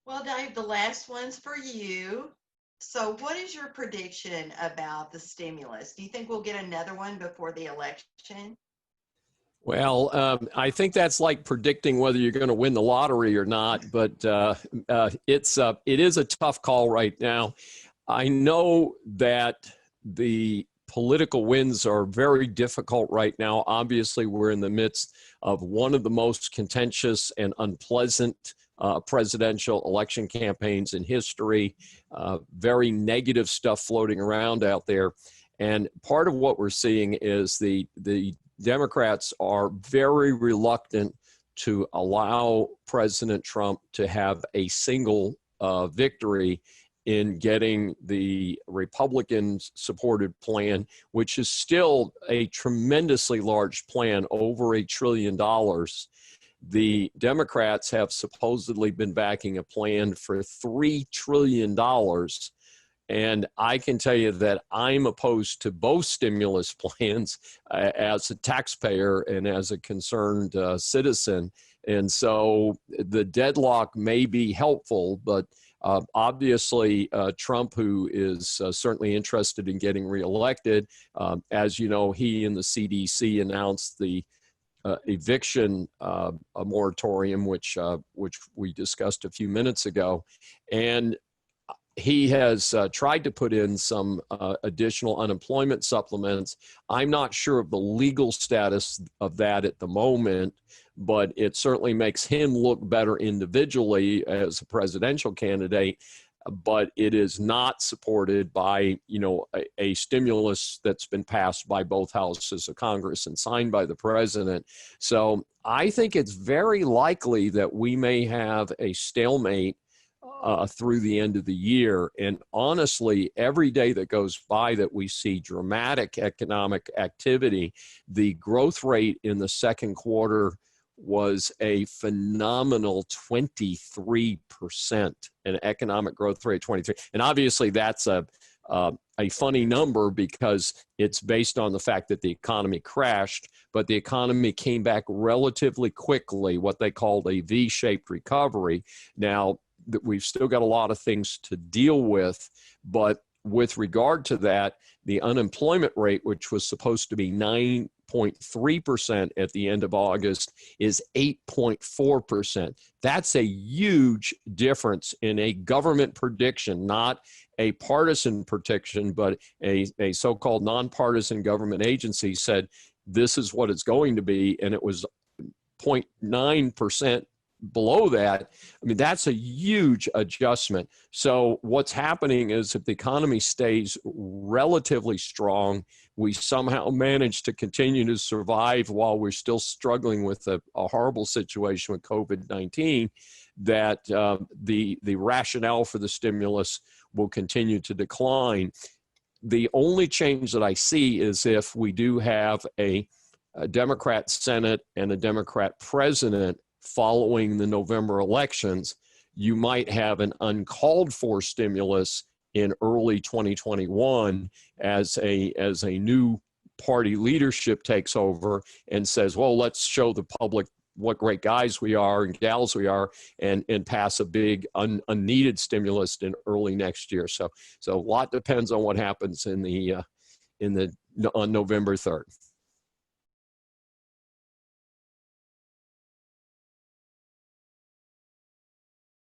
Well, Dave, the last one's for you. So, what is your prediction about the stimulus? Do you think we'll get another one before the election? Well, I think that's like predicting whether you're going to win the lottery or not, but it is a tough call right now. I know that the political winds are very difficult right now. Obviously, we're in the midst of one of the most contentious and unpleasant presidential election campaigns in history. Very negative stuff floating around out there. And part of what we're seeing is the Democrats are very reluctant to allow President Trump to have a single victory in getting the Republicans supported plan, which is still a tremendously large plan, over $1 trillion. The Democrats have supposedly been backing a plan for $3 trillion. And I can tell you that I'm opposed to both stimulus plans as a taxpayer and as a concerned citizen. And so the deadlock may be helpful, but obviously Trump, who is certainly interested in getting reelected, as you know, he and the CDC announced the eviction a moratorium, which we discussed a few minutes ago. And he has tried to put in some additional unemployment supplements. I'm not sure of the legal status of that at the moment, but it certainly makes him look better individually as a presidential candidate. But it is not supported by, a stimulus that's been passed by both houses of Congress and signed by the president. So I think it's very likely that we may have a stalemate through the end of the year. And honestly, every day that goes by that we see dramatic economic activity, the growth rate in the second quarter was a phenomenal 23%, an economic growth rate 23. And obviously that's a funny number because it's based on the fact that the economy crashed, but the economy came back relatively quickly, what they called a V-shaped recovery. Now, that we've still got a lot of things to deal with, but with regard to that, the unemployment rate, which was supposed to be 9.3% at the end of August, is 8.4%. That's a huge difference in a government prediction, not a partisan prediction, but a so-called nonpartisan government agency said this is what it's going to be, and it was 0.9% below that. I mean, that's a huge adjustment. So what's happening is if the economy stays relatively strong, we somehow manage to continue to survive while we're still struggling with a horrible situation with COVID-19, that the rationale for the stimulus will continue to decline. The only change that I see is if we do have a Democrat Senate and a Democrat president following the November elections, you might have an uncalled for stimulus in early 2021 as a new party leadership takes over and says, well, let's show the public what great guys we are and gals we are, and pass a big unneeded stimulus in early next year. So a lot depends on what happens on November 3rd.